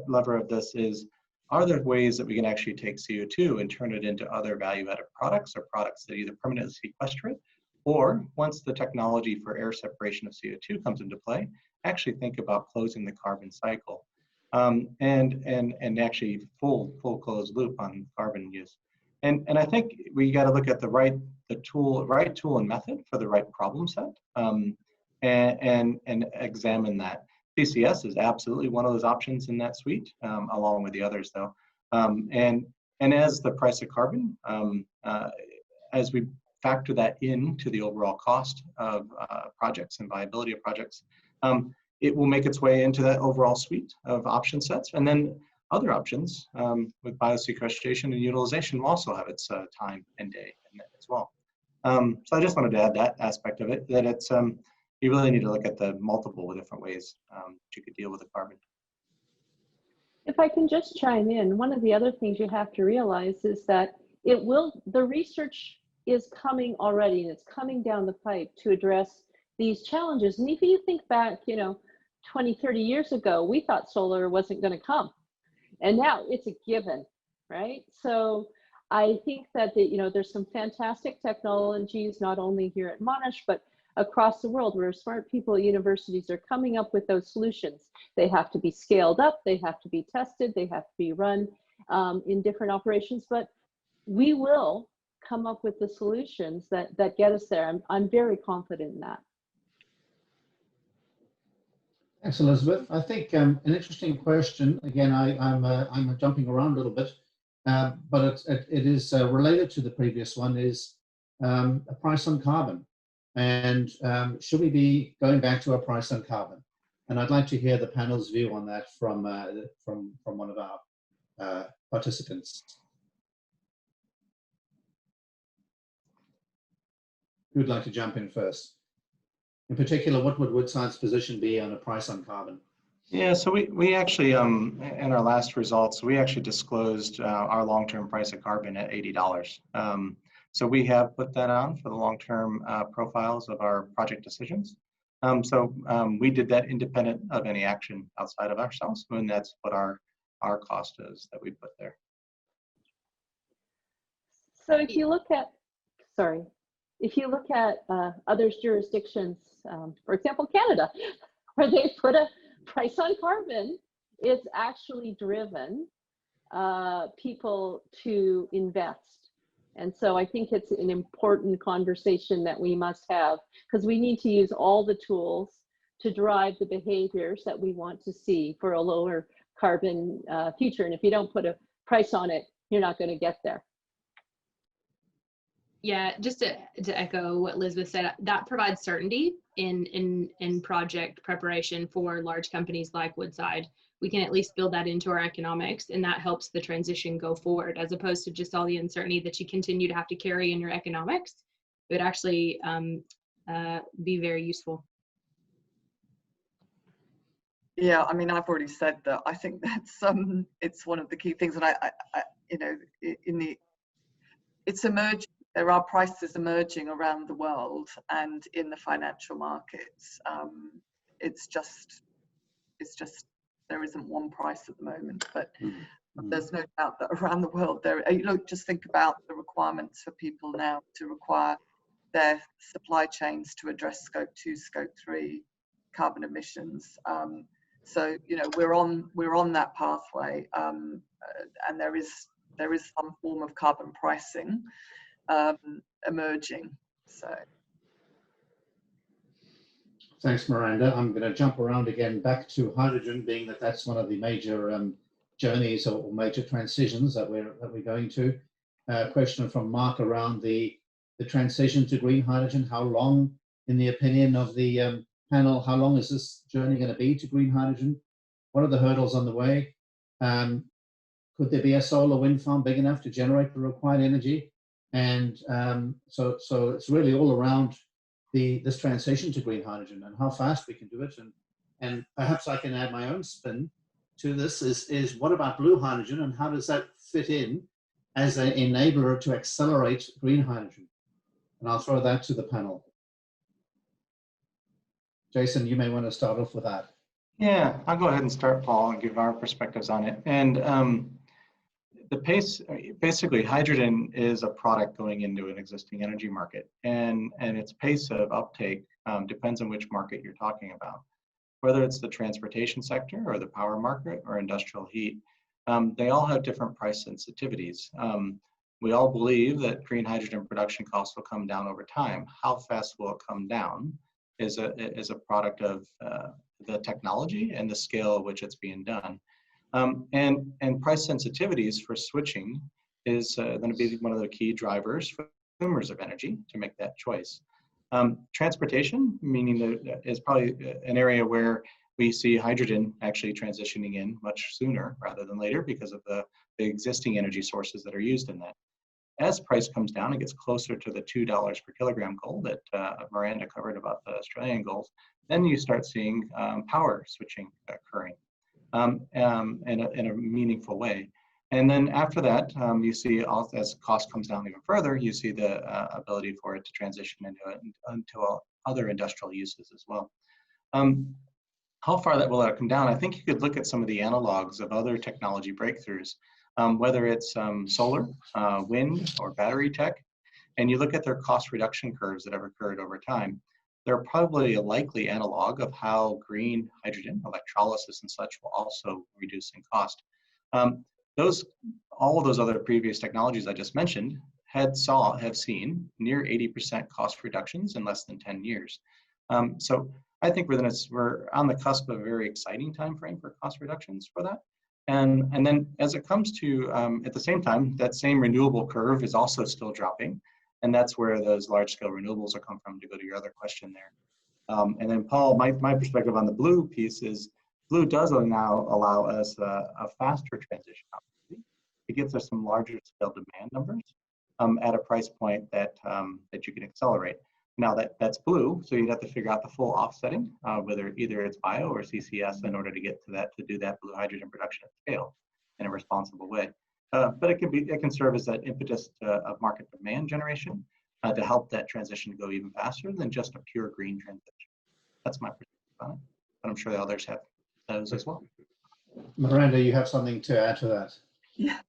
lever of this is, are there ways that we can actually take CO2 and turn it into other value-added products, or products that either permanently sequester it, or once the technology for air separation of CO2 comes into play, actually think about closing the carbon cycle, and actually full closed loop on carbon use. And I think we got to look at the right tool and method for the right problem set, and examine that. CCS is absolutely one of those options in that suite, along with the others though. And as the price of carbon, as we factor that into the overall cost of projects and viability of projects, it will make its way into that overall suite of option sets. And then other options with biosequestration and utilization will also have its time and day in that as well. So I just wanted to add that aspect of it, that it's you really need to look at the multiple different ways that you could deal with the carbon. If I can just chime in, one of the other things you have to realize is that the research is coming already, and it's coming down the pipe to address these challenges. And if you think back, 20, 30 years ago, we thought solar wasn't going to come. And now it's a given, right? So I think that there's some fantastic technologies, not only here at Monash, but across the world, where smart people at universities are coming up with those solutions. They have to be scaled up, they have to be tested, they have to be run in different operations, but we will come up with the solutions that get us there. I'm very confident in that. Thanks, Elizabeth. I think an interesting question. Again, I'm jumping around a little bit, but it is related to the previous one, is a price on carbon. And should we be going back to a price on carbon? And I'd like to hear the panel's view on that from one of our participants. Who'd like to jump in first? In particular, what would Woodside's position be on a price on carbon? Yeah, so we actually, in our last results, we actually disclosed our long-term price of carbon at $80. So we have put that on for the long-term profiles of our project decisions. So we did that independent of any action outside of ourselves, and that's what our cost is that we put there. So if you look at, other jurisdictions, for example, Canada, where they put a price on carbon, it's actually driven people to invest. And so I think it's an important conversation that we must have, because we need to use all the tools to drive the behaviors that we want to see for a lower carbon future. And if you don't put a price on it, you're not going to get there. Yeah, just to echo what Elizabeth said, that provides certainty in project preparation for large companies like Woodside. We can at least build that into our economics, and that helps the transition go forward, as opposed to just all the uncertainty that you continue to have to carry in your economics. It would actually be very useful. Yeah, I mean, I've already said that. I think that's it's one of the key things, and it's emerging. There are prices emerging around the world and in the financial markets. It's just there isn't one price at the moment, but there's no doubt that around the world just think about the requirements for people now to require their supply chains to address Scope 2, Scope 3 carbon emissions. So we're on that pathway, and there is some form of carbon pricing emerging. So. Thanks, Miranda. I'm going to jump around again back to hydrogen, being that that's one of the major journeys or major transitions that we're going to. Question from Mark around the transition to green hydrogen. How long, in the opinion of the panel, how long is this journey going to be to green hydrogen? What are the hurdles on the way? Could there be a solar wind farm big enough to generate the required energy? And so it's really all around this transition to green hydrogen and how fast we can do it. And perhaps I can add my own spin to this is what about blue hydrogen, and how does that fit in as an enabler to accelerate green hydrogen? And I'll throw that to the panel. Jason, you may want to start off with that. Yeah, I'll go ahead and start, Paul, and give our perspectives on it. And the pace, basically, hydrogen is a product going into an existing energy market, and its pace of uptake depends on which market you're talking about. Whether it's the transportation sector or the power market or industrial heat, they all have different price sensitivities. We all believe that green hydrogen production costs will come down over time. How fast will it come down is a product of the technology and the scale at which it's being done. And price sensitivities for switching is going to be one of the key drivers for consumers of energy to make that choice. Transportation, meaning that is probably an area where we see hydrogen actually transitioning in much sooner rather than later because of the existing energy sources that are used in that. As price comes down, it gets closer to the $2 per kilogram goal that Miranda covered about the Australian goals, then you start seeing power switching occurring in a meaningful way. And then after that, you see, as cost comes down even further, you see the ability for it to transition into other industrial uses as well. How far that will come down? I think you could look at some of the analogs of other technology breakthroughs, whether it's solar, wind, or battery tech, and you look at their cost reduction curves that have occurred over time. They're probably a likely analog of how green hydrogen, electrolysis and such will also reduce in cost. All of those other previous technologies I just mentioned have seen near 80% cost reductions in less than 10 years. So I think we're on the cusp of a very exciting time frame for cost reductions for that. And then as it comes to, at the same time, that same renewable curve is also still dropping. And that's where those large scale renewables will come from, to go to your other question there. And then Paul, my perspective on the blue piece is, blue does now allow us a faster transition opportunity. It gives us some larger scale demand numbers at a price point that you can accelerate. Now that's blue, so you'd have to figure out the full offsetting, whether either it's bio or CCS, in order to get to that, to do that blue hydrogen production at scale in a responsible way. But it can serve as that impetus of market demand generation to help that transition go even faster than just a pure green transition. That's my perspective on it, but I'm sure the others have those as well. Miranda, you have something to add to that? Yeah.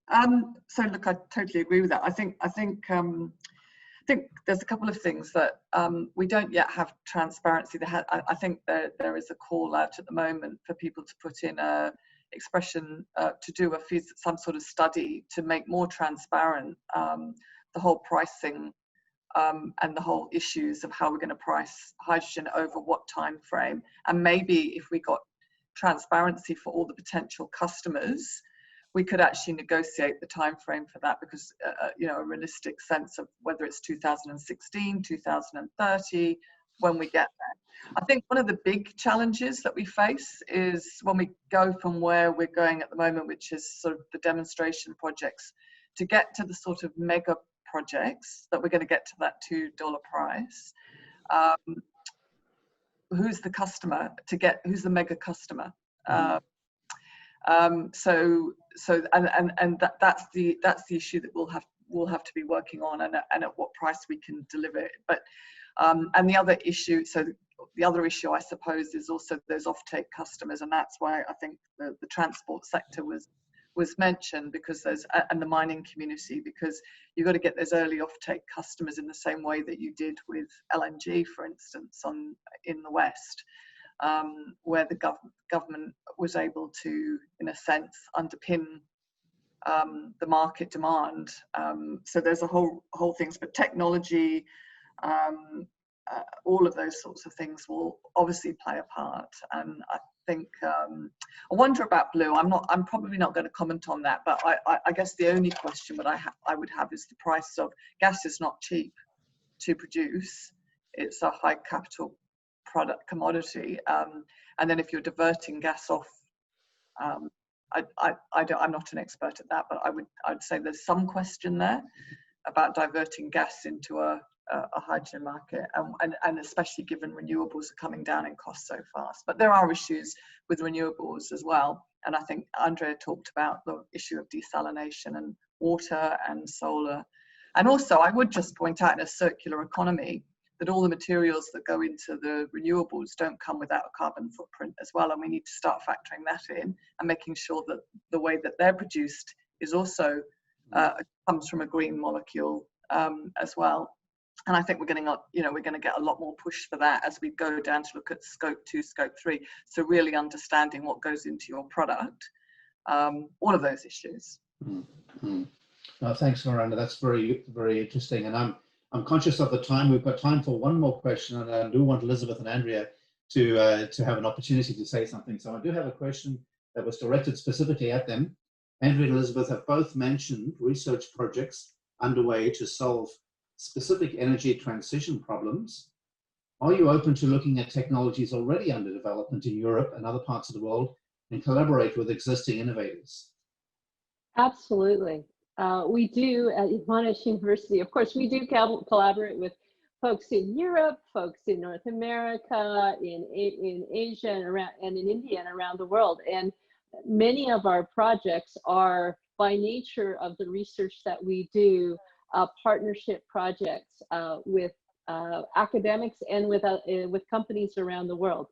So look, I totally agree with that. I think there's a couple of things that we don't yet have transparency. I think there is a call out at the moment for people to put in a expression to do some sort of study to make more transparent the whole pricing and the whole issues of how we're going to price hydrogen over what time frame. And maybe if we got transparency for all the potential customers, we could actually negotiate the time frame for that, because a realistic sense of whether it's 2016, 2030, when we get there. I think one of the big challenges that we face is when we go from where we're going at the moment, which is sort of the demonstration projects, to get to the sort of mega projects that we're going to get to that $2 price. Who's the customer who's the mega customer? So that's the issue that we'll have to be working on, and at what price we can deliver it. But and the other issue, I suppose, is also those offtake customers, and that's why I think the transport sector was mentioned, because and the mining community, because you've got to get those early offtake customers in the same way that you did with LNG, for instance, in the West. Where the government was able to, in a sense, underpin the market demand. So there's a whole things, but technology, all of those sorts of things will obviously play a part. And I think I wonder about blue. I'm probably not going to comment on that, but I guess the only question that I would have is the price of gas is not cheap to produce. It's a high capital product commodity, and then if you're diverting gas off, I'm not an expert at that, but I'd say there's some question there about diverting gas into a hydrogen market, and especially given renewables are coming down in cost so fast. But there are issues with renewables as well, and I think Andrea talked about the issue of desalination and water and solar. And also I would just point out, in a circular economy, that all the materials that go into the renewables don't come without a carbon footprint as well, and we need to start factoring that in and making sure that the way that they're produced is also comes from a green molecule as well. And I think we're going to get a lot more push for that as we go down to look at scope 2, scope 3. So really understanding what goes into your product, all of those issues. Mm-hmm. Thanks, Miranda. That's very, very interesting. And I'm conscious of the time. We've got time for one more question, and I do want Elizabeth and Andrea to have an opportunity to say something. So I do have a question that was directed specifically at them. Andrea and Elizabeth have both mentioned research projects underway to solve specific energy transition problems. Are you open to looking at technologies already under development in Europe and other parts of the world and collaborate with existing innovators? Absolutely. We do at Monash University. Of course, we do collaborate with folks in Europe, folks in North America, in Asia and in India and around the world. And many of our projects are, by nature of the research that we do, partnership projects with academics and with companies around the world.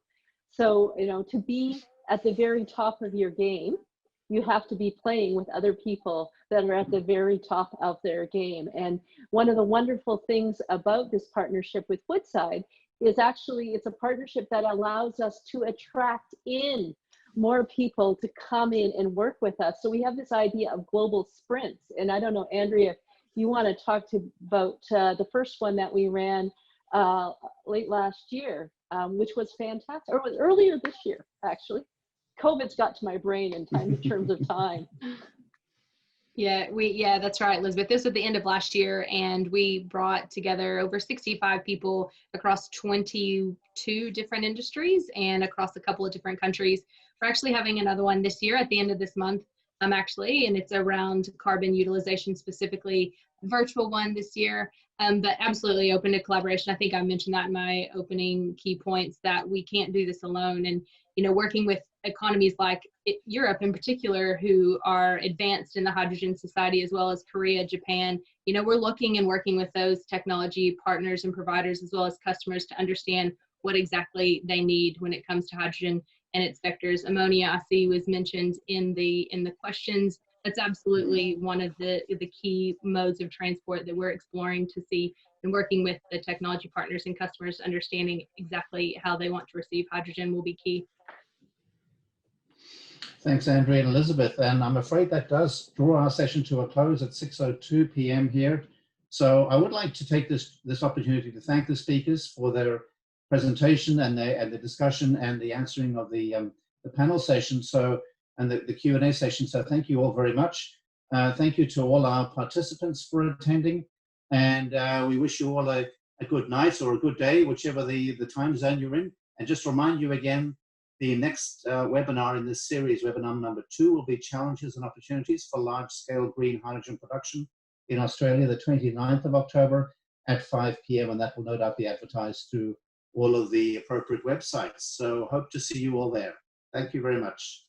So, to be at the very top of your game, you have to be playing with other people that are at the very top of their game. And one of the wonderful things about this partnership with Woodside is actually it's a partnership that allows us to attract in more people to come in and work with us. So we have this idea of global sprints. And I don't know, Andrea, you want to talk about the first one that we ran late last year, which was fantastic, or was earlier this year, actually. COVID's got to my brain in terms of time. Yeah, that's right, Elizabeth. This was at the end of last year, and we brought together over 65 people across 22 different industries and across a couple of different countries. We're actually having another one this year at the end of this month, and it's around carbon utilization specifically, virtual one this year, but absolutely open to collaboration. I think I mentioned that in my opening key points, that we can't do this alone. And working with economies like Europe in particular, who are advanced in the hydrogen society, as well as Korea, Japan, we're looking and working with those technology partners and providers, as well as customers, to understand what exactly they need when it comes to hydrogen and its vectors. Ammonia, I see, was mentioned in the questions. That's absolutely one of the key modes of transport that we're exploring to see, and working with the technology partners and customers, understanding exactly how they want to receive hydrogen will be key. Thanks, Andrea and Elizabeth. And I'm afraid that does draw our session to a close at 6:02 p.m. here. So I would like to take this opportunity to thank the speakers for their presentation and the discussion and the answering of the panel session. And the Q&A session. So thank you all very much. Thank you to all our participants for attending. And we wish you all a good night or a good day, whichever the time zone you're in. And just remind you again, the next webinar in this series, webinar number 2, will be Challenges and Opportunities for Large-Scale Green Hydrogen Production in Australia, the 29th of October at 5 p.m. And that will no doubt be advertised through all of the appropriate websites. So hope to see you all there. Thank you very much.